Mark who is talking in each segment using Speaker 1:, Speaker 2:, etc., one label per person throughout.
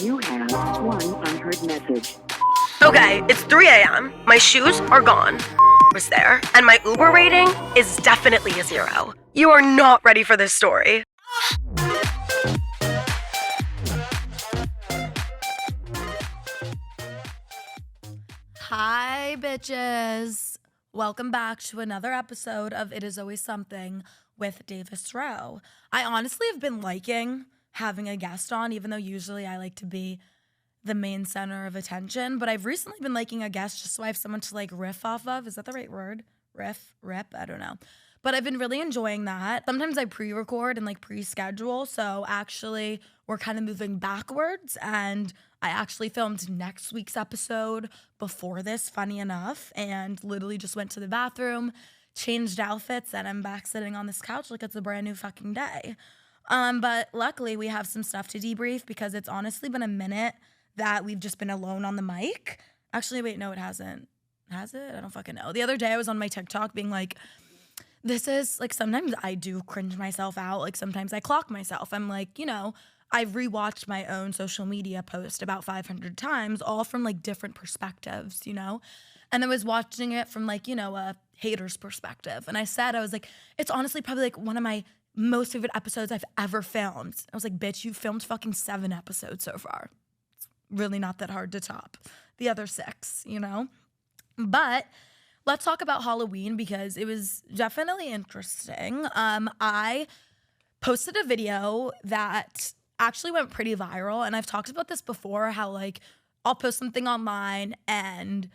Speaker 1: You have one unheard message.
Speaker 2: Okay, it's 3 a.m. My shoes are gone. Was there, and my Uber rating is definitely a 0. You are not ready for this story.
Speaker 3: Hi, bitches. Welcome back to another episode of It Is Always Something with Davis Rowe. I honestly have been liking having a guest on, even though usually I like to be the main center of attention. But I've recently been liking a guest just so I have someone to like riff off of. Is that the right word? Rip? I don't know. But I've been really enjoying that. Sometimes I pre-record and like pre-schedule. So actually we're kind of moving backwards, and I actually filmed next week's episode before this, funny enough, and literally just went to the bathroom, changed outfits, and I'm back sitting on this couch like it's a brand new fucking day. But luckily we have some stuff to debrief because it's honestly been a minute that we've just been alone on the mic. Actually, wait, no, it hasn't. Has it? I don't fucking know. The other day I was on my TikTok being like, this is like, sometimes I do cringe myself out. Like sometimes I clock myself. I'm like, I've rewatched my own social media post about 500 times, all from like different perspectives, And I was watching it from like, a hater's perspective. And I was like, it's honestly probably like one of my most favorite episodes I've ever filmed. I was like, bitch, you filmed fucking 7 episodes so far. It's really not that hard to top the other 6, But let's talk about Halloween because it was definitely interesting. I posted a video that actually went pretty viral, and I've talked about this before, how like I'll post something online, and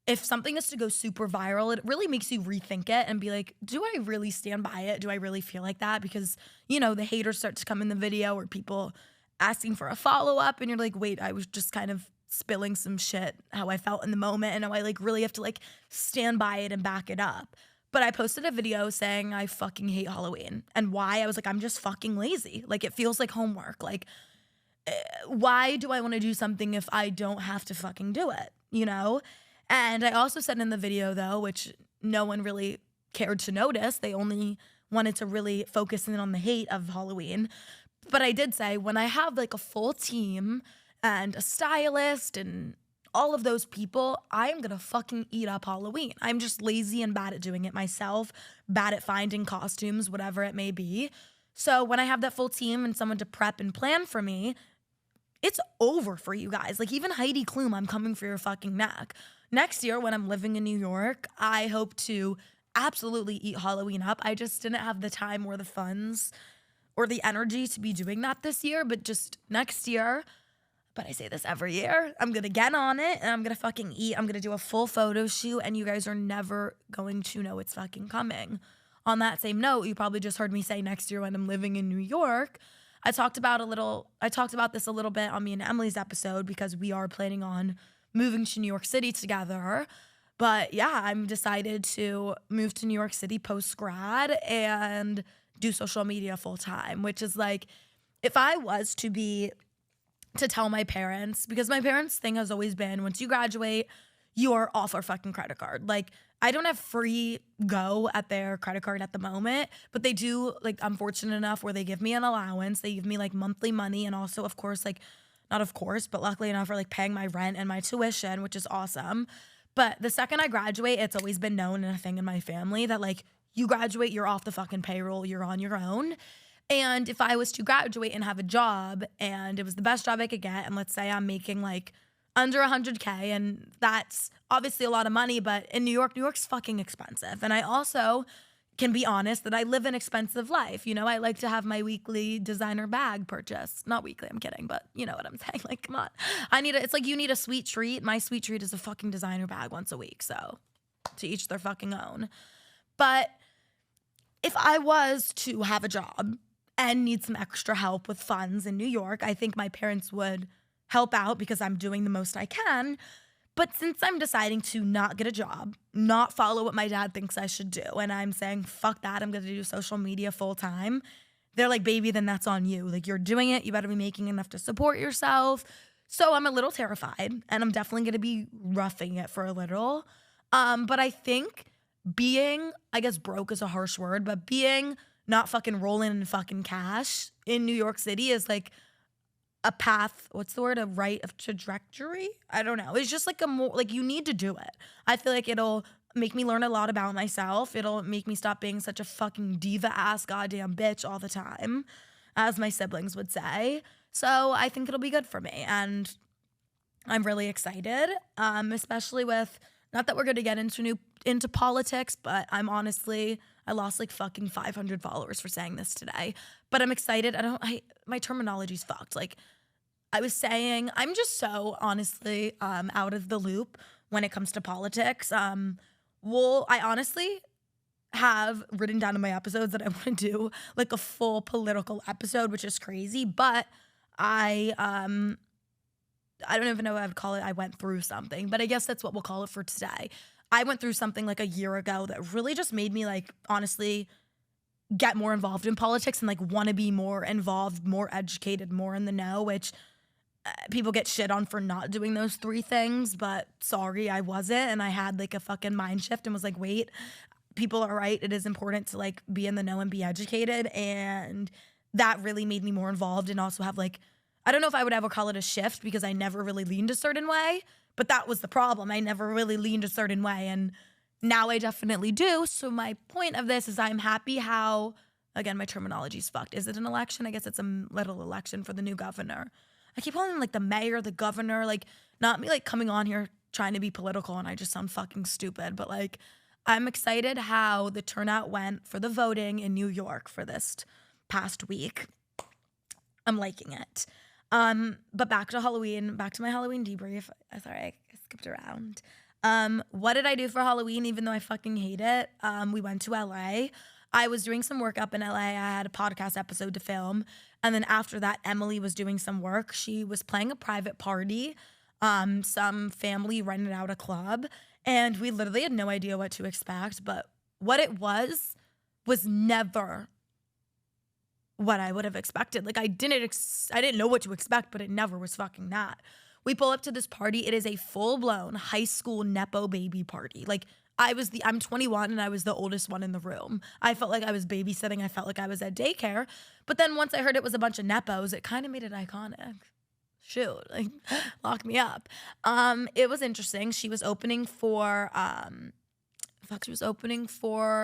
Speaker 3: if something is to go super viral, it really makes you rethink it and be like, do I really stand by it? Do I really feel like that? Because, the haters start to come in the video, or people asking for a follow-up, and you're like, wait, I was just kind of spilling some shit, how I felt in the moment, and now I like really have to like stand by it and back it up. But I posted a video saying I fucking hate Halloween, and why. I was like, I'm just fucking lazy. Like, it feels like homework. Like, why do I want to do something if I don't have to fucking do it, And I also said in the video, though, which no one really cared to notice, they only wanted to really focus in on the hate of Halloween. But I did say, when I have like a full team and a stylist and all of those people, I am gonna fucking eat up Halloween. I'm just lazy and bad at doing it myself, bad at finding costumes, whatever it may be. So when I have that full team and someone to prep and plan for me, it's over for you guys. Like, even Heidi Klum, I'm coming for your fucking neck. Next year, when I'm living in New York, I hope to absolutely eat Halloween up. I just didn't have the time or the funds or the energy to be doing that this year, but just next year, but I say this every year, I'm gonna get on it and I'm gonna fucking eat. I'm gonna do a full photo shoot, and you guys are never going to know it's fucking coming. On that same note, you probably just heard me say next year when I'm living in New York. I talked about this a little bit on me and Emily's episode because we are planning on moving to New York City together. But yeah, I'm decided to move to New York City post-grad and do social media full time, which is like, if I was to tell my parents, because my parents' thing has always been, once you graduate, you are off our fucking credit card. Like, I don't have free go at their credit card at the moment, but they do, like, I'm fortunate enough where they give me an allowance. They give me like monthly money, and also, of course, like, not of course, but luckily enough for like paying my rent and my tuition, which is awesome. But the second I graduate, it's always been known and a thing in my family that like, you graduate, you're off the fucking payroll, you're on your own. And if I was to graduate and have a job and it was the best job I could get, and let's say I'm making like under 100K, and that's obviously a lot of money, but in New York's fucking expensive. And I also can be honest that I live an expensive life. I like to have my weekly designer bag purchase. Not weekly, I'm kidding, but you know what I'm saying. Like, come on. It's like you need a sweet treat. My sweet treat is a fucking designer bag once a week. So to each their fucking own. But if I was to have a job and need some extra help with funds in New York, I think my parents would help out because I'm doing the most I can. But since I'm deciding to not get a job, not follow what my dad thinks I should do, and I'm saying, fuck that, I'm gonna do social media full time, they're like, baby, then that's on you. Like, you're doing it, you better be making enough to support yourself. So I'm a little terrified, and I'm definitely gonna be roughing it for a little. But I think being, I guess broke is a harsh word, but being not fucking rolling in fucking cash in New York City is like a path, what's the word? A right of trajectory? I don't know. It's just like a more, like you need to do it. I feel like it'll make me learn a lot about myself. It'll make me stop being such a fucking diva-ass goddamn bitch all the time, as my siblings would say. So I think it'll be good for me. And I'm really excited, especially with, not that we're going to get into politics, but I lost like fucking 500 followers for saying this today. But I'm excited. My terminology's fucked. Like I was saying, I'm just so honestly out of the loop when it comes to politics. I honestly have written down in my episodes that I want to do like a full political episode, which is crazy. But I don't even know what I would call it. I went through something, but I guess that's what we'll call it for today. I went through something like a year ago that really just made me like honestly get more involved in politics and like want to be more involved, more educated, more in the know, which people get shit on for not doing those three things, but sorry, I wasn't. And I had like a fucking mind shift and was like, wait, people are right. It is important to like be in the know and be educated. And that really made me more involved and also have like, I don't know if I would ever call it a shift because I never really leaned a certain way, but that was the problem. I never really leaned a certain way, and now I definitely do. So my point of this is I'm happy how, again, my terminology's fucked. Is it an election? I guess it's a little election for the new governor. I keep calling him like the mayor, the governor, like not me like coming on here trying to be political and I just sound fucking stupid, but like I'm excited how the turnout went for the voting in New York for this past week. I'm liking it. But back to Halloween, back to my Halloween debrief. Sorry, I skipped around. What did I do for Halloween, even though I fucking hate it? We went to LA. I was doing some work up in LA. I had a podcast episode to film. And then after that, Emily was doing some work. She was playing a private party. Some family rented out a club. And we literally had no idea what to expect. But what it was never what I would have expected. Like I didn't know what to expect, but it never was fucking that. We pull up to this party. It is a full-blown high school Nepo baby party. Like I'm 21 and I was the oldest one in the room. I felt like I was babysitting. I felt like I was at daycare. But then once I heard it was a bunch of Nepos, it kind of made it iconic. Shoot, like lock me up. It was interesting. She was opening for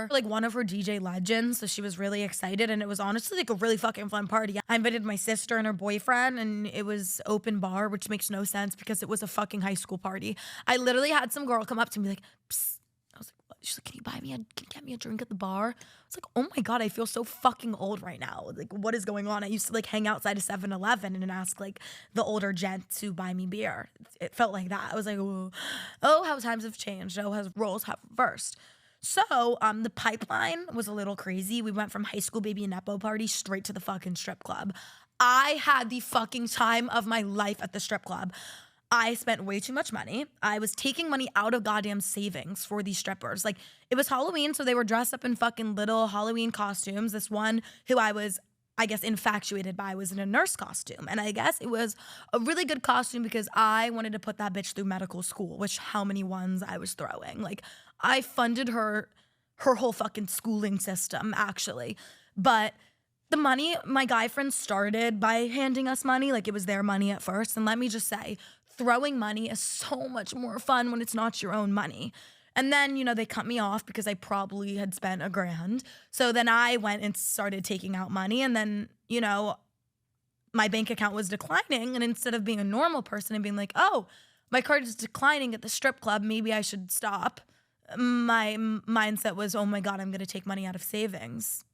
Speaker 3: like one of her DJ legends, so she was really excited, and it was honestly like a really fucking fun party. I invited my sister and her boyfriend, and it was open bar, which makes no sense because it was a fucking high school party. I literally had some girl come up to me like, psst. I was like, what? She's like, can you get me a drink at the bar? I was like, oh my God, I feel so fucking old right now. Like, what is going on? I used to like hang outside of 7-Eleven and ask like the older gent to buy me beer. It felt like that. I was like, oh, how times have changed. Oh, how roles have reversed. So the pipeline was a little crazy. We went from high school baby Nepo party straight to the fucking strip club. I had the fucking time of my life at the strip club. I spent way too much money. I was taking money out of goddamn savings for these strippers. Like, it was Halloween, so they were dressed up in fucking little Halloween costumes. This one who I was, I guess, infatuated by was in a nurse costume. And I guess it was a really good costume because I wanted to put that bitch through medical school, which how many ones I was throwing. Like, I funded her whole fucking schooling system, actually. But the money, my guy friends started by handing us money. Like, it was their money at first. And let me just say, throwing money is so much more fun when it's not your own money. And then, they cut me off because I probably had spent $1,000. So then I went and started taking out money. And then, my bank account was declining. And instead of being a normal person and being like, oh, my card is declining at the strip club, maybe I should stop. My mindset was, oh my God, I'm going to take money out of savings.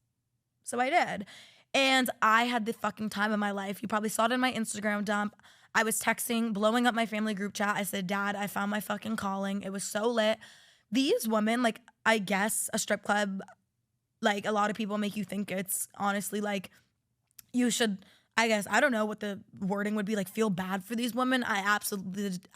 Speaker 3: So I did. And I had the fucking time of my life. You probably saw it in my Instagram dump. I was texting, blowing up my family group chat. I said, Dad, I found my fucking calling. It was so lit. These women, like, I guess a strip club, like, a lot of people make you think it's honestly like you should, I guess, I don't know what the wording would be, like, feel bad for these women. I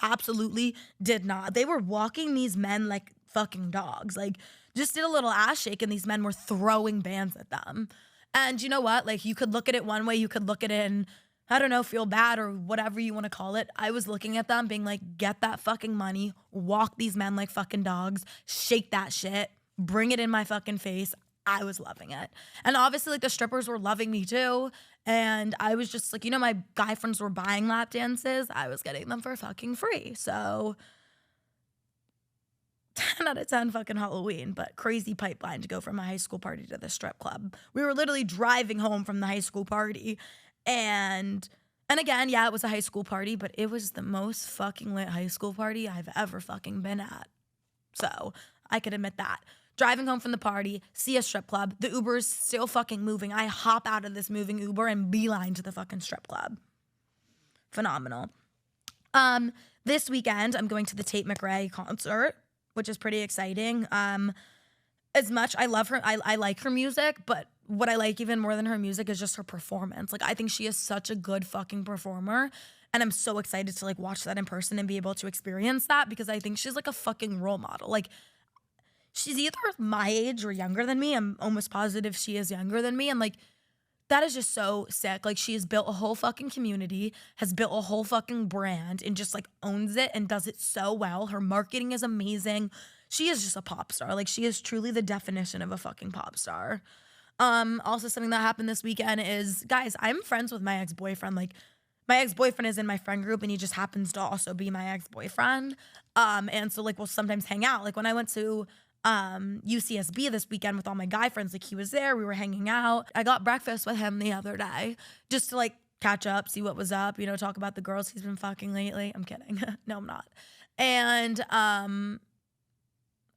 Speaker 3: absolutely did not. They were walking these men like fucking dogs. Like, just did a little ass shake and these men were throwing bands at them. And you know what? Like, you could look at it one way, you could look at it and, I don't know, feel bad or whatever you want to call it. I was looking at them being like, get that fucking money, walk these men like fucking dogs, shake that shit, bring it in my fucking face. I was loving it. And obviously, like, the strippers were loving me too. And I was just like, my guy friends were buying lap dances. I was getting them for fucking free. So 10 out of 10 fucking Halloween, but crazy pipeline to go from a high school party to the strip club. We were literally driving home from the high school party. And again, yeah, it was a high school party, but it was the most fucking lit high school party I've ever fucking been at. So I could admit that. Driving home from the party, see a strip club. The Uber's still fucking moving. I hop out of this moving Uber and beeline to the fucking strip club. Phenomenal. This weekend, I'm going to the Tate McRae concert, which is pretty exciting. As much I love her, I like her music, but what I like even more than her music is just her performance. Like, I think she is such a good fucking performer. And I'm so excited to like watch that in person and be able to experience that because I think she's like a fucking role model. Like, she's either my age or younger than me. I'm almost positive she is younger than me. And like, that is just so sick. Like, she has built a whole fucking community, has built a whole fucking brand and just like owns it and does it so well. Her marketing is amazing. She is just a pop star. Like, she is truly the definition of a fucking pop star. Also something that happened this weekend is, guys, I'm friends with my ex-boyfriend. Like, my ex-boyfriend is in my friend group and he just happens to also be my ex-boyfriend. And so like, we'll sometimes hang out. Like, when I went to UCSB this weekend with all my guy friends, like, he was there, we were hanging out. I got breakfast with him the other day just to like catch up, see what was up, talk about the girls he's been fucking lately. I'm kidding. No, I'm not. And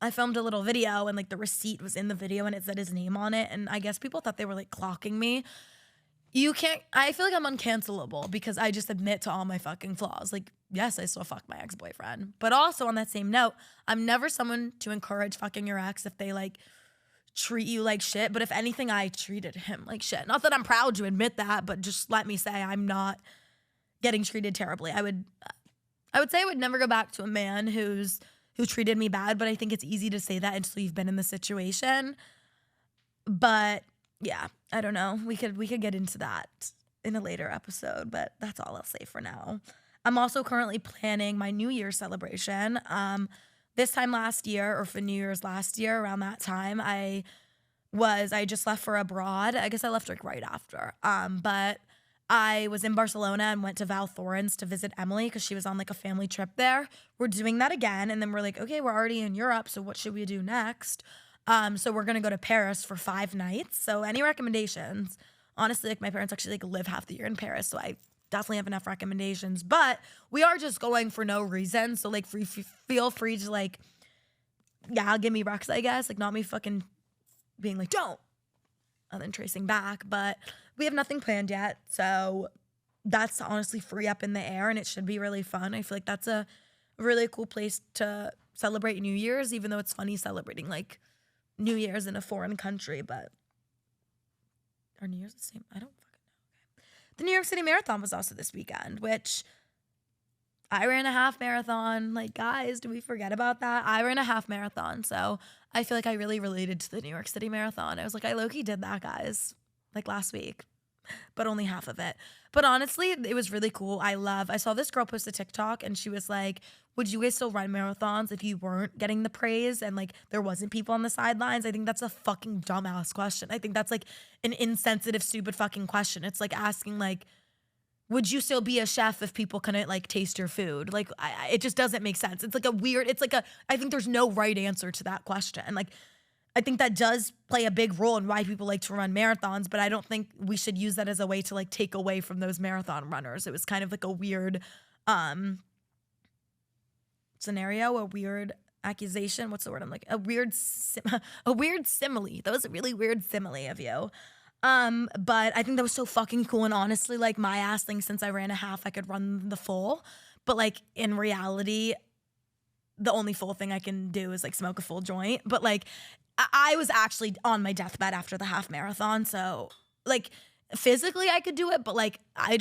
Speaker 3: I filmed a little video and like the receipt was in the video and it said his name on it, and I guess people thought they were like clocking me. I feel like I'm uncancelable because I just admit to all my fucking flaws. Like, yes, I still fuck my ex-boyfriend. But also on that same note, I'm never someone to encourage fucking your ex if they like treat you like shit. But if anything, I treated him like shit. Not that I'm proud to admit that, but just let me say I'm not getting treated terribly. I would say I would never go back to a man who treated me bad, but I think it's easy to say that until you've been in the situation. But yeah, I don't know. We could get into that in a later episode, but that's all I'll say for now. I'm also currently planning my New Year's celebration. This time last year, or for New Year's last year, around that time, I just left for abroad. I guess I left like right after. But I was in Barcelona and went to Val Thorens to visit Emily because she was on like a family trip there. We're doing that again, and then we're like, okay, we're already in Europe, so what should we do next? So we're gonna go to Paris for 5 nights. So any recommendations? Honestly, like, my parents actually like live half the year in Paris, so I definitely have enough recommendations. But we are just going for no reason, so like feel free to like, yeah, give me recs, I guess. Like, not me fucking being like, don't, and then tracing back. But we have nothing planned yet, so that's honestly free up in the air, and it should be really fun. I feel like that's a really cool place to celebrate New Year's, even though it's funny celebrating like New Year's in a foreign country. But are New Year's the same? I don't fucking know. Okay. The New York City Marathon was also this weekend, which I ran a half marathon. Like, guys, do we forget about that? I ran a half marathon, so I feel like I really related to the New York City Marathon. I was like, I low-key did that, guys, like last week, but only half of it. But honestly, it was really cool. I saw this girl post a TikTok and she was like, would you guys still run marathons if you weren't getting the praise and like there wasn't people on the sidelines? I think that's a fucking dumbass question. I think that's like an insensitive, stupid fucking question. It's like asking like, would you still be a chef if people couldn't like taste your food? Like, it just doesn't make sense. It's like I think there's no right answer to that question. Like, I think that does play a big role in why people like to run marathons, but I don't think we should use that as a way to like take away from those marathon runners. It was kind of like a weird scenario, a weird accusation. What's the word? I'm like, a weird simile. That was a really weird simile of you. But I think that was so fucking cool. And honestly, like, my ass thinks since I ran a half, I could run the full. But like, in reality, the only full thing I can do is like smoke a full joint. But like, I was actually on my deathbed after the half marathon. So like, physically I could do it, but like, I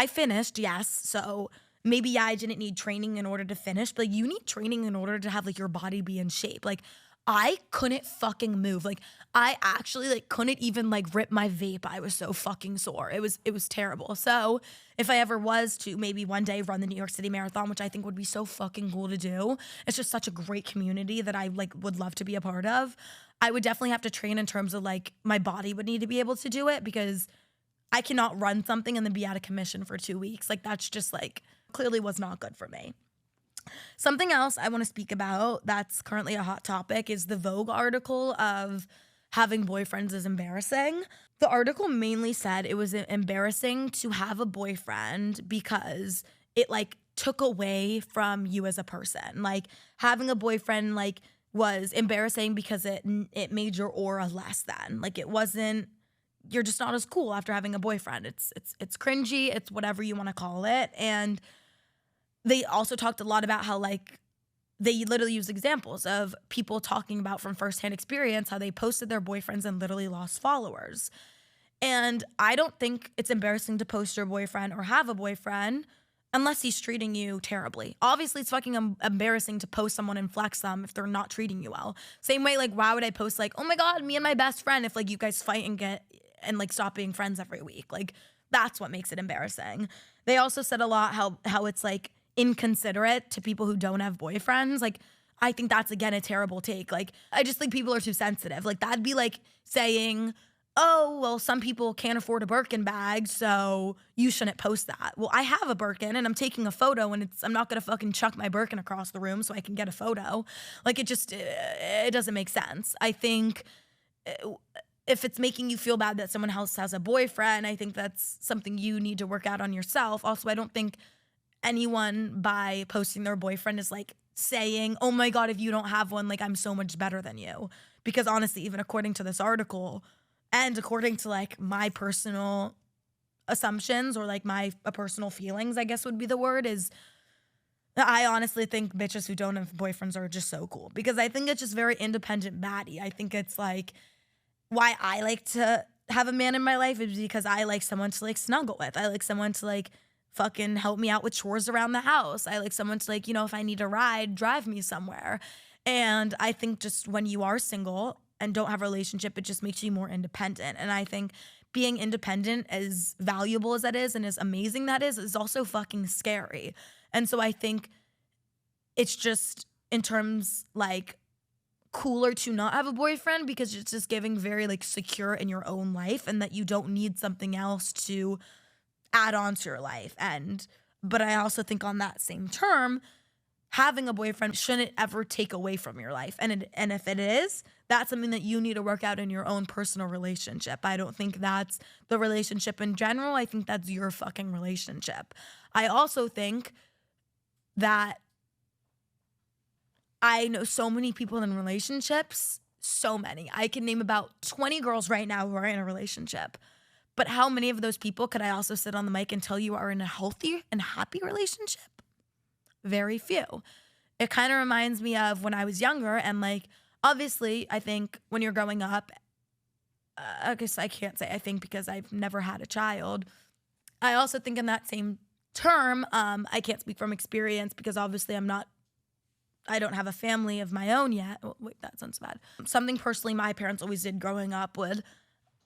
Speaker 3: finished, yes. So maybe, yeah, I didn't need training in order to finish, but like, you need training in order to have like your body be in shape. Like, I couldn't fucking move. Like, I actually like couldn't even like rip my vape. I was so fucking sore. It was terrible. So if I ever was to maybe one day run the New York City Marathon, which I think would be so fucking cool to do, it's just such a great community that I like would love to be a part of. I would definitely have to train in terms of like my body would need to be able to do it, because I cannot run something and then be out of commission for 2 weeks. Like that's just like clearly was not good for me. Something else I want to speak about that's currently a hot topic is the Vogue article of having boyfriends is embarrassing. The article mainly said it was embarrassing to have a boyfriend because it like took away from you as a person. Like having a boyfriend like was embarrassing because it made your aura less than. Like it wasn't, you're just not as cool after having a boyfriend. It's cringy, it's whatever you want to call it. And they also talked a lot about how like they literally used examples of people talking about from firsthand experience how they posted their boyfriends and literally lost followers. And I don't think it's embarrassing to post your boyfriend or have a boyfriend unless he's treating you terribly. Obviously, it's fucking embarrassing to post someone and flex them if they're not treating you well. Same way, like, why would I post like, oh my God, me and my best friend, if like you guys fight and like stop being friends every week? Like, that's what makes it embarrassing. They also said a lot how it's like inconsiderate to people who don't have boyfriends. Like, I think that's again a terrible take. Like, I just think people are too sensitive. Like, that'd be like saying, oh, well, some people can't afford a Birkin bag, so you shouldn't post that. Well, I have a Birkin and I'm taking a photo, and I'm not gonna fucking chuck my Birkin across the room so I can get a photo. Like, it doesn't make sense. I think if it's making you feel bad that someone else has a boyfriend, I think that's something you need to work out on yourself. Also, I don't think anyone by posting their boyfriend is like saying, oh my God, if you don't have one, like I'm so much better than you. Because honestly, even according to this article and according to like my personal assumptions or like my personal feelings, I guess would be the word, is I honestly think bitches who don't have boyfriends are just so cool, because I think it's just very independent baddie. I think it's like why I like to have a man in my life is because I like someone to like snuggle with. I like someone to like fucking help me out with chores around the house. I like someone to like, you know, if I need a ride, drive me somewhere. And I think just when you are single and don't have a relationship, it just makes you more independent. And I think being independent, as valuable as that is and as amazing that is also fucking scary. And so I think it's just in terms like cooler to not have a boyfriend because it's just giving very like secure in your own life and that you don't need something else to add on to your life. But I also think on that same term, having a boyfriend shouldn't ever take away from your life. And if it is, that's something that you need to work out in your own personal relationship. I don't think that's the relationship in general. I think that's your fucking relationship. I also think that I know so many people in relationships, so many. I can name about 20 girls right now who are in a relationship. But how many of those people could I also sit on the mic and tell you are in a healthy and happy relationship? Very few. It kind of reminds me of when I was younger, and like, obviously, I think when you're growing up, I guess I can't say I think because I've never had a child. I also think in that same term, I can't speak from experience because obviously I don't have a family of my own yet. Oh, wait, that sounds bad. Something personally my parents always did growing up would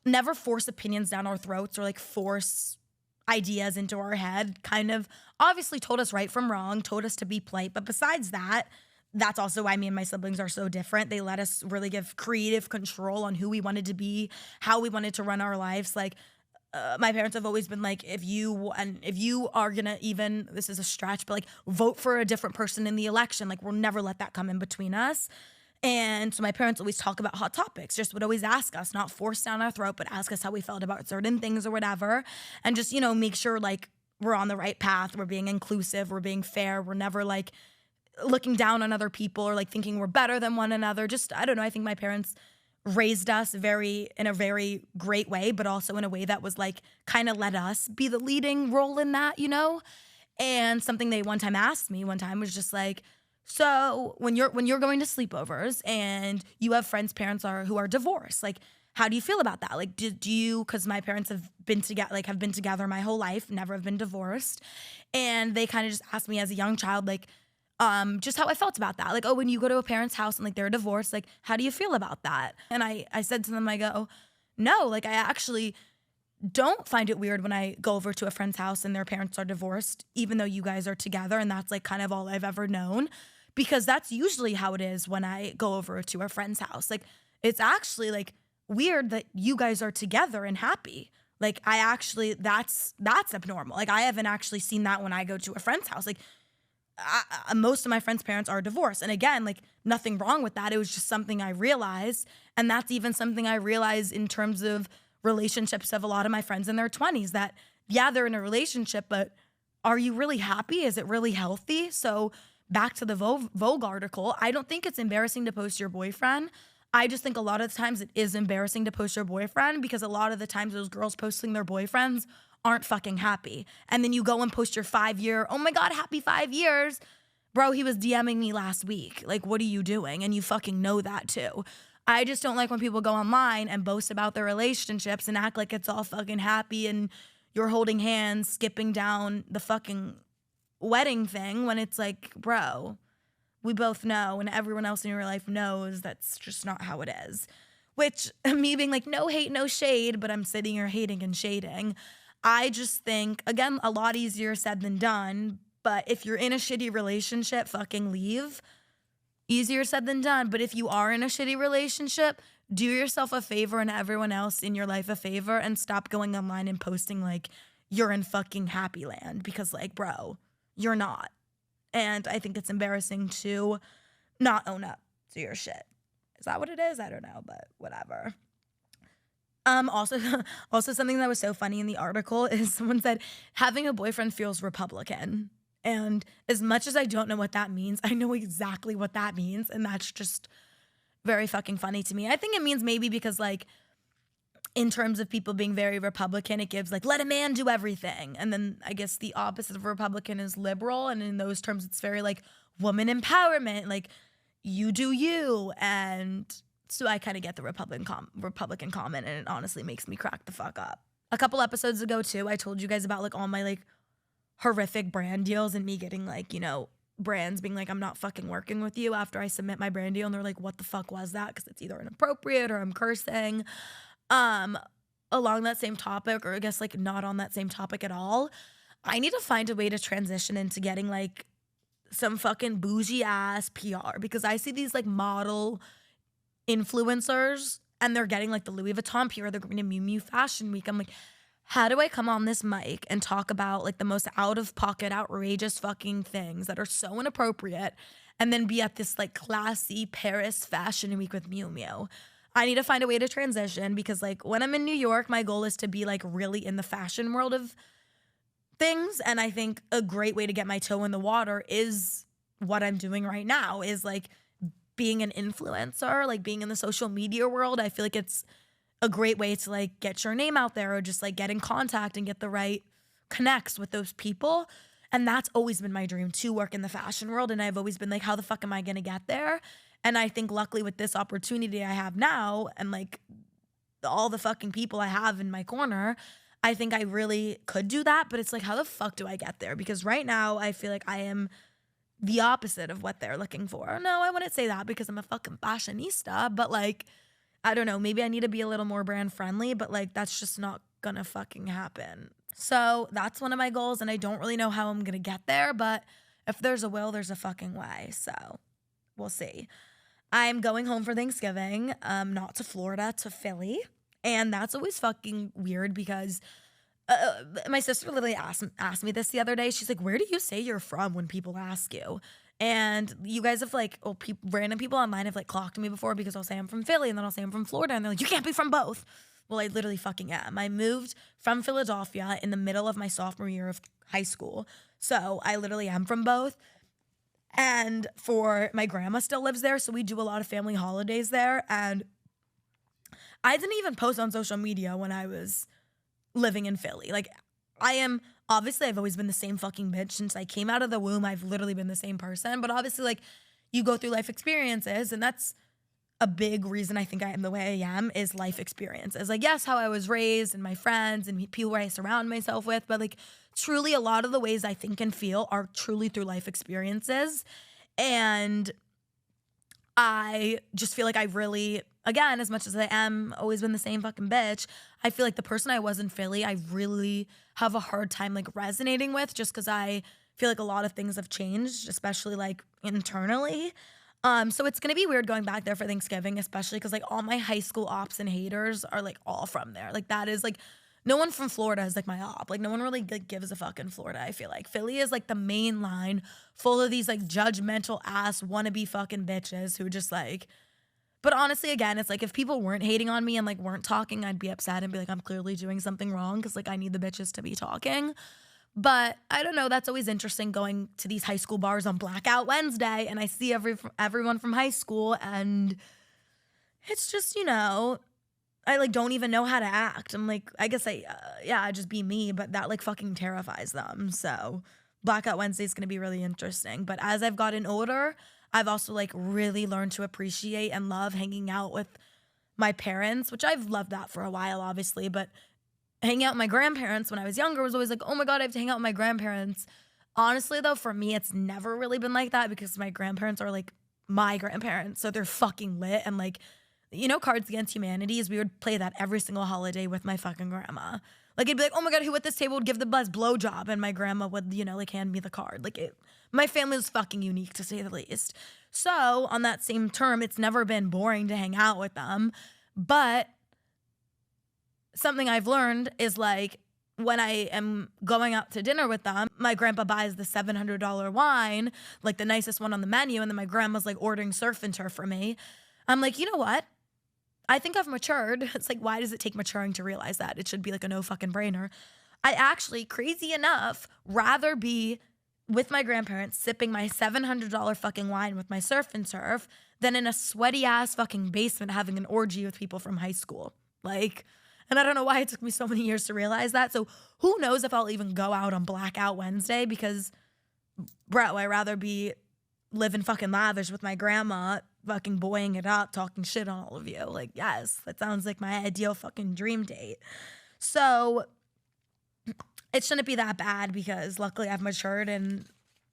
Speaker 3: never force opinions down our throats or like force ideas into our head. Kind of obviously told us right from wrong, told us to be polite. But besides that, that's also why me and my siblings are so different. They let us really give creative control on who we wanted to be, how we wanted to run our lives. Like my parents have always been like, if you are gonna even, this is a stretch, but like vote for a different person in the election, like we'll never let that come in between us. And so my parents always talk about hot topics, just would always ask us, not force down our throat, but ask us how we felt about certain things or whatever. And just, you know, make sure like we're on the right path, we're being inclusive, we're being fair, we're never like looking down on other people or like thinking we're better than one another. Just, I don't know, I think my parents raised us in a very great way, but also in a way that was like kind of let us be the leading role in that, you know? And something they one time asked me was just like, so when you're going to sleepovers and you have friends' parents who are divorced, like how do you feel about that? Like do you, because my parents have been together my whole life, never have been divorced, and they kind of just asked me as a young child, like just how I felt about that. Like, oh, when you go to a parent's house and like they're divorced, like how do you feel about that? And I said to them, I go, no, like I actually don't find it weird when I go over to a friend's house and their parents are divorced, even though you guys are together, and that's like kind of all I've ever known. Because that's usually how it is when I go over to a friend's house. Like, it's actually like weird that you guys are together and happy. Like I actually, that's abnormal. Like I haven't actually seen that when I go to a friend's house. Like most of my friends' parents are divorced. And again, like nothing wrong with that. It was just something I realized. And that's even something I realized in terms of relationships of a lot of my friends in their 20s that, yeah, they're in a relationship, but are you really happy? Is it really healthy? So back to the Vogue article, I don't think it's embarrassing to post your boyfriend. I just think a lot of the times it is embarrassing to post your boyfriend because a lot of the times those girls posting their boyfriends aren't fucking happy. And then you go and post your 5-year, oh my God, happy 5 years. Bro, he was DMing me last week. Like, what are you doing? And you fucking know that too. I just don't like when people go online and boast about their relationships and act like it's all fucking happy and you're holding hands, skipping down the fucking wedding thing when it's like, bro, we both know and everyone else in your life knows that's just not how it is. Which, me being like, no hate, no shade, but I'm sitting here hating and shading. I just think, again, a lot easier said than done, but if you're in a shitty relationship, fucking leave. Easier said than done, but if you are in a shitty relationship, do yourself a favor and everyone else in your life a favor and stop going online and posting like you're in fucking happy land because like, bro, you're not. And I think it's embarrassing to not own up to your shit. Is that what it is? I don't know, but whatever. Also something that was so funny in the article is someone said having a boyfriend feels Republican. And as much as I don't know what that means, I know exactly what that means. And that's just very fucking funny to me. I think it means maybe because like in terms of people being very Republican, it gives like, let a man do everything. And then I guess the opposite of Republican is liberal. And in those terms, it's very like woman empowerment, like you do you. And so I kind of get the Republican comment, and it honestly makes me crack the fuck up. A couple episodes ago too, I told you guys about like all my like horrific brand deals and me getting like, you know, brands being like, I'm not fucking working with you after I submit my brand deal. And they're like, what the fuck was that? Because it's either inappropriate or I'm cursing. Along that same topic, or I guess like not on that same topic at all, I need to find a way to transition into getting like some fucking bougie ass PR, because I see these like model influencers and they're getting like the Louis Vuitton PR, they're going to Miu Miu Fashion Week. I'm like, how do I come on this mic and talk about like the most out of pocket, outrageous fucking things that are so inappropriate and then be at this like classy Paris Fashion Week with Miu Miu? I need to find a way to transition because like when I'm in New York, my goal is to be like really in the fashion world of things. And I think a great way to get my toe in the water is what I'm doing right now, is like being an influencer, like being in the social media world. I feel like it's a great way to like get your name out there or just like get in contact and get the right connects with those people. And that's always been my dream, to work in the fashion world. And I've always been like, how the fuck am I going to get there? And I think luckily with this opportunity I have now and like all the fucking people I have in my corner, I think I really could do that. But it's like, how the fuck do I get there? Because right now I feel like I am the opposite of what they're looking for. No, I wouldn't say that because I'm a fucking fashionista, but like, I don't know, maybe I need to be a little more brand friendly, but like that's just not gonna fucking happen. So that's one of my goals, and I don't really know how I'm gonna get there, but if there's a will, there's a fucking way. So we'll see. I'm going home for Thanksgiving, not to Florida, to Philly. And that's always fucking weird because my sister literally asked me this the other day. She's like, where do you say you're from when people ask you? And you guys have like, random people online have like clocked me before because I'll say I'm from Philly and then I'll say I'm from Florida. And they're like, you can't be from both. Well, I literally fucking am. I moved from Philadelphia in the middle of my sophomore year of high school. So I literally am from both. And for my grandma still lives there, so we do a lot of family holidays there. And I didn't even post on social media when I was living in Philly. Like, obviously I've always been the same fucking bitch since I came out of the womb. I've literally been the same person. But obviously, like, you go through life experiences, and that's a big reason I think I am the way I am, is life experiences. Like, yes, how I was raised and my friends and people I surround myself with, but like truly a lot of the ways I think and feel are truly through life experiences. And I just feel like I really, again, as much as I am always been the same fucking bitch, I feel like the person I was in Philly, I really have a hard time like resonating with, just because I feel like a lot of things have changed, especially like internally. So it's gonna be weird going back there for Thanksgiving, especially because like all my high school ops and haters are like all from there. Like that is like no one from Florida is like my op. Like no one really like, gives a fuck in Florida. I feel like Philly is like the main line, full of these like judgmental ass wannabe fucking bitches who just like. But honestly, again, it's like if people weren't hating on me and like weren't talking, I'd be upset and be like, I'm clearly doing something wrong because like I need the bitches to be talking. But I don't know. That's always interesting going to these high school bars on Blackout Wednesday, and I see everyone from high school, and it's just I like don't even know how to act. I'm like, I guess I just be me, but that like fucking terrifies them. So Blackout Wednesday is gonna be really interesting. But as I've gotten older, I've also like really learned to appreciate and love hanging out with my parents, which I've loved that for a while, obviously, but hanging out with my grandparents when I was younger was always like, oh my God, I have to hang out with my grandparents. Honestly, though, for me, it's never really been like that because my grandparents are like my grandparents. So they're fucking lit. And like, Cards Against Humanities, we would play that every single holiday with my fucking grandma. Like, it'd be like, oh my God, who at this table would give the best blowjob? And my grandma would, like hand me the card. Like, my family was fucking unique to say the least. So on that same term, it's never been boring to hang out with them. But something I've learned is like when I am going out to dinner with them, my grandpa buys the $700 wine, like the nicest one on the menu, and then my grandma's like ordering surf and turf for me. I'm like, you know what? I think I've matured. It's like, why does it take maturing to realize that? It should be like a no fucking brainer. I actually, crazy enough, rather be with my grandparents sipping my $700 fucking wine with my surf and turf than in a sweaty ass fucking basement having an orgy with people from high school. Like, and I don't know why it took me so many years to realize that. So who knows if I'll even go out on Blackout Wednesday because, bro, I'd rather be living fucking lavish with my grandma, fucking boying it up, talking shit on all of you. Like, yes, that sounds like my ideal fucking dream date. So it shouldn't be that bad because luckily I've matured and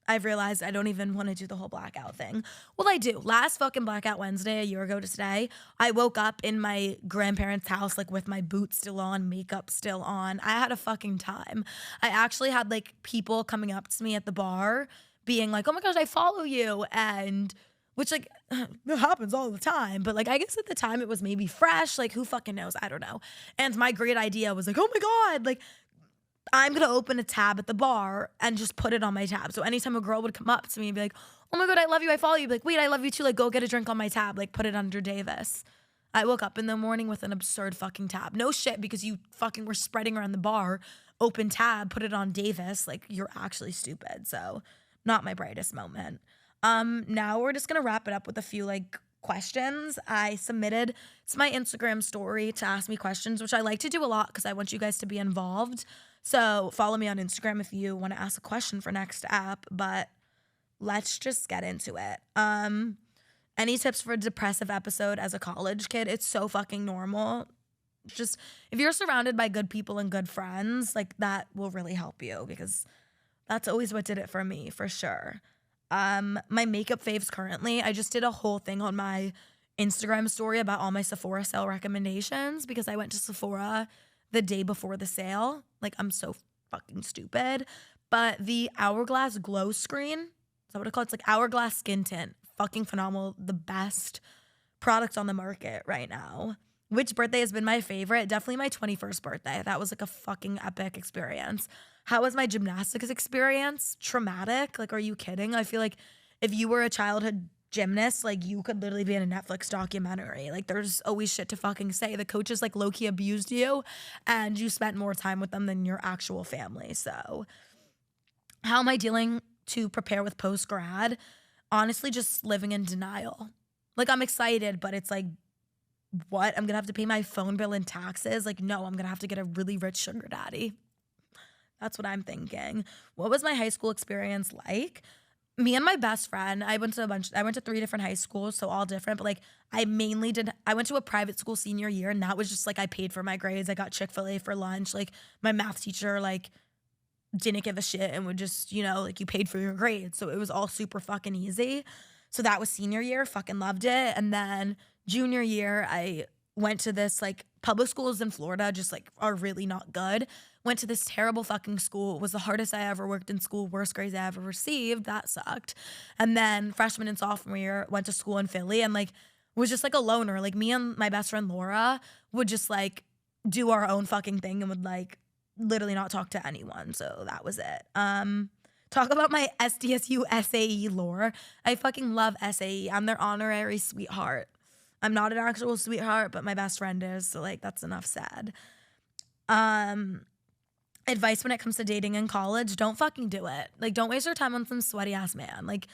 Speaker 3: I've realized I don't even want to do the whole blackout thing. Well, I do. Last fucking Blackout Wednesday, a year ago to today, I woke up in my grandparents' house, like with my boots still on, makeup still on. I had a fucking time. I actually had like people coming up to me at the bar being like, oh my gosh, I follow you. And which like it happens all the time. But like, I guess at the time it was maybe fresh. Like who fucking knows? I don't know. And my great idea was like, oh my God, like I'm going to open a tab at the bar and just put it on my tab. So anytime a girl would come up to me and be like, oh my God, I love you, I follow you. Be like, wait, I love you too. Like, go get a drink on my tab. Like, put it under Davis. I woke up in the morning with an absurd fucking tab. No shit, because you fucking were spreading around the bar, open tab, put it on Davis. Like, you're actually stupid. So, not my brightest moment. Now we're just going to wrap it up with a few, like, questions. I submitted to my Instagram story to ask me questions, which I like to do a lot because I want you guys to be involved. So follow me on Instagram if you want to ask a question for next app, but let's just get into it. Any tips for a depressive episode as a college kid? It's so fucking normal. Just if you're surrounded by good people and good friends, like that will really help you because that's always what did it for me, for sure. My makeup faves currently, I just did a whole thing on my Instagram story about all my Sephora sale recommendations because I went to Sephora the day before the sale. Like, I'm so fucking stupid. But the Hourglass Glow Screen, is that what it's called? It's like Hourglass Skin Tint. Fucking phenomenal. The best product on the market right now. Which birthday has been my favorite? Definitely my 21st birthday. That was like a fucking epic experience. How was my gymnastics experience? Traumatic. Like, are you kidding? I feel like if you were a childhood gymnast, like you could literally be in a Netflix documentary. Like there's always shit to fucking say. The coaches like low-key abused you and you spent more time with them than your actual family. So how am I dealing to prepare with post-grad? Honestly, just living in denial. Like I'm excited, but it's like, what? I'm gonna have to pay my phone bill and taxes? Like, no, I'm gonna have to get a really rich sugar daddy. That's what I'm thinking. What was my high school experience like? Me and my best friend, I went to 3 different high schools, so all different, but like I went to a private school senior year and that was just like I paid for my grades. I got Chick-fil-A for lunch. Like my math teacher like didn't give a shit and would just, like you paid for your grades. So it was all super fucking easy. So that was senior year, fucking loved it. And then junior year, I went to this like public schools in Florida just like are really not good. Went to this terrible fucking school. It was the hardest I ever worked in school, worst grades I ever received. That sucked. And then freshman and sophomore year went to school in Philly and like was just like a loner. Like me and my best friend Laura would just like do our own fucking thing and would like literally not talk to anyone. So that was it. Talk about my SDSU SAE lore. I fucking love SAE. I'm their honorary sweetheart. I'm not an actual sweetheart, but my best friend is. So like that's enough said. Advice when it comes to dating in college, don't fucking do it. Like don't waste your time on some sweaty ass man. Like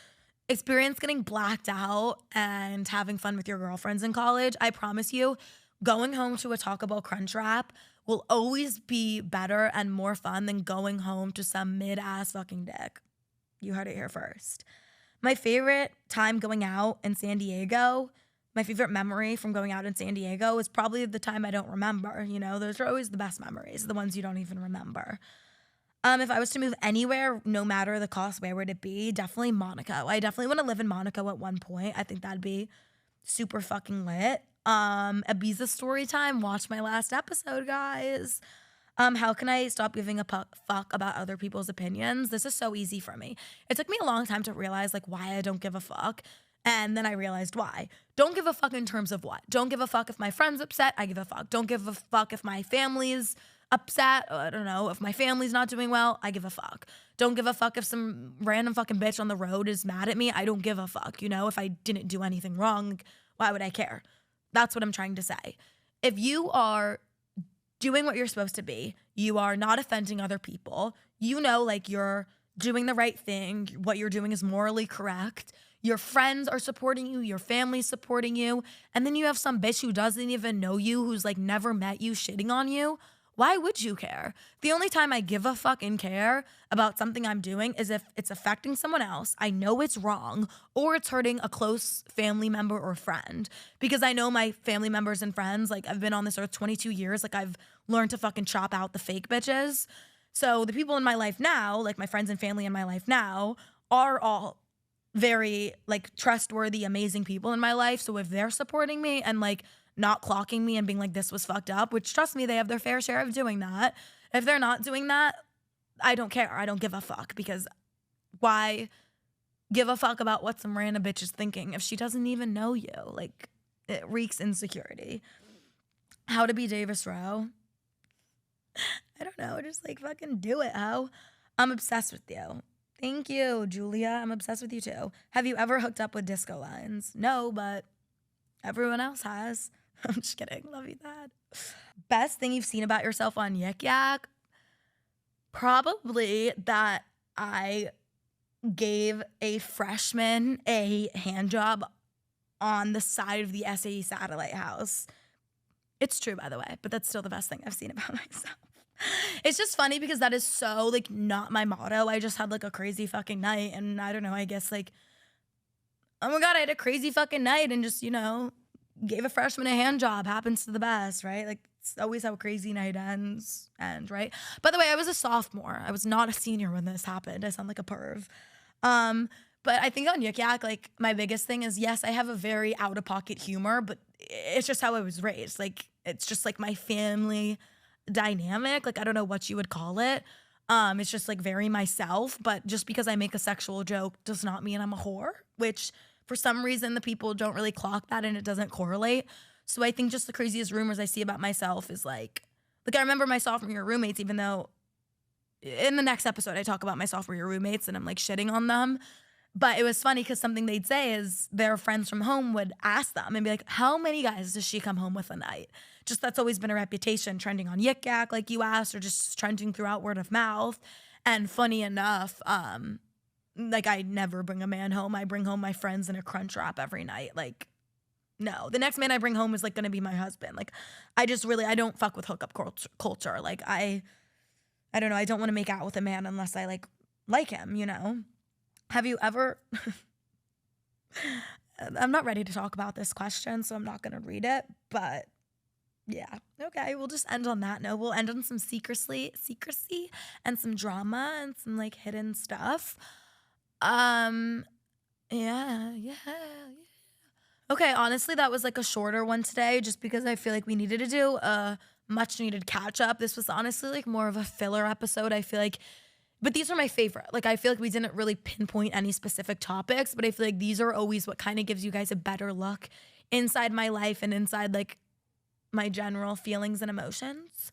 Speaker 3: experience getting blacked out and having fun with your girlfriends in college. I promise you, going home to a Taco Bell Crunch Wrap will always be better and more fun than going home to some mid-ass fucking dick. You heard it here first. My favorite time going out in San Diego, my favorite memory from going out in San Diego is probably the time I don't remember. You know, those are always the best memories, the ones you don't even remember. If I was to move anywhere, no matter the cost, where would it be? Definitely Monaco. I definitely want to live in Monaco at one point. I think that'd be super fucking lit. Ibiza story time. Watch my last episode, guys. How can I stop giving a fuck about other people's opinions? This is so easy for me. It took me a long time to realize like why I don't give a fuck. And then I realized why. Don't give a fuck in terms of what? Don't give a fuck if my friend's upset, I give a fuck. Don't give a fuck if my family's upset. I don't know. If my family's not doing well, I give a fuck. Don't give a fuck if some random fucking bitch on the road is mad at me. I don't give a fuck. You know, if I didn't do anything wrong, why would I care? That's what I'm trying to say. If you are doing what you're supposed to be, you are not offending other people, you know, like you're doing the right thing, what you're doing is morally correct, your friends are supporting you, your family's supporting you, and then you have some bitch who doesn't even know you, who's like never met you, shitting on you, why would you care? The only time I give a fuck and care about something I'm doing is if it's affecting someone else, I know it's wrong, or it's hurting a close family member or friend. Because I know my family members and friends, like I've been on this earth 22 years, like I've learned to fucking chop out the fake bitches. So the people in my life now, like my friends and family in my life now, are all very like trustworthy, amazing people in my life. So if they're supporting me and like not clocking me and being like, this was fucked up, which trust me, they have their fair share of doing that. If they're not doing that, I don't care. I don't give a fuck, because why give a fuck about what some random bitch is thinking if she doesn't even know you? Like, it reeks insecurity. How to be Davis Rowe? I don't know. Just like fucking do it, ho. I'm obsessed with you. Thank you, Julia. I'm obsessed with you too. Have you ever hooked up with disco lines? No, but everyone else has. I'm just kidding. Love you, Dad. Best thing you've seen about yourself on Yik Yak? Probably that I gave a freshman a hand job on the side of the SAE satellite house. It's true, by the way, but that's still the best thing I've seen about myself. It's just funny because that is so like not my motto. I just had like a crazy fucking night, and I don't know, I guess like, oh my God, I had a crazy fucking night and just, you know, gave a freshman a hand job. Happens to the best, right? Like, it's always how a crazy night ends, right? By the way, I was a sophomore. I was not a senior when this happened. I sound like a perv. But I think on Yik Yak, like, my biggest thing is, yes, I have a very out-of-pocket humor, but it's just how I was raised. Like, it's just like my family dynamic. Like, I don't know what you would call it. It's just like very myself, but just because I make a sexual joke does not mean I'm a whore, which for some reason the people don't really clock that and it doesn't correlate. So I think just the craziest rumors I see about myself is like I remember my sophomore year roommates, even though in the next episode I talk about my sophomore year roommates and I'm like shitting on them. But it was funny because something they'd say is their friends from home would ask them and be like, how many guys does she come home with a night? Just that's always been a reputation, trending on Yik Yak, like you asked, or just trending throughout word of mouth. And funny enough, like I never bring a man home. I bring home my friends in a crunch wrap every night. Like, no, the next man I bring home is like gonna be my husband. Like, I don't fuck with hookup culture. Like I don't know. I don't want to make out with a man unless I like him, you know? Have you ever, I'm not ready to talk about this question, so I'm not going to read it, but yeah. Okay, we'll just end on that note. We'll end on some secrecy and some drama and some like hidden stuff. Yeah. Okay, honestly, that was like a shorter one today just because I feel like we needed to do a much needed catch up. This was honestly like more of a filler episode. I feel like, but these are my favorite. Like, I feel like we didn't really pinpoint any specific topics, but I feel like these are always what kind of gives you guys a better look inside my life and inside like my general feelings and emotions.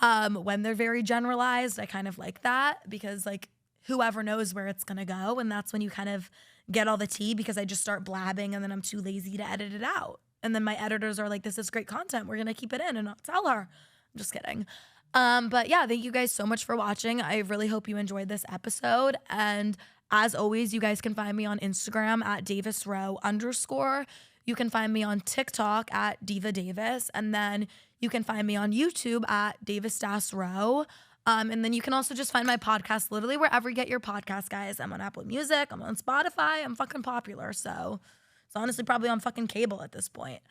Speaker 3: When they're very generalized, I kind of like that because like whoever knows where it's gonna go, and that's when you kind of get all the tea because I just start blabbing and then I'm too lazy to edit it out. And then my editors are like, this is great content. We're gonna keep it in and not tell her. I'm just kidding. But yeah, thank you guys so much for watching. I really hope you enjoyed this episode. And as always, you guys can find me on Instagram at DavisRow_. You can find me on TikTok at Diva Davis. And then you can find me on YouTube at Davis Row. And then you can also just find my podcast literally wherever you get your podcast, guys. I'm on Apple Music. I'm on Spotify. I'm fucking popular. So it's honestly probably on fucking cable at this point.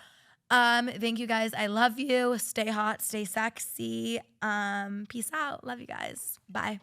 Speaker 3: Thank you guys. I love you. Stay hot. Stay sexy. Peace out. Love you guys. Bye.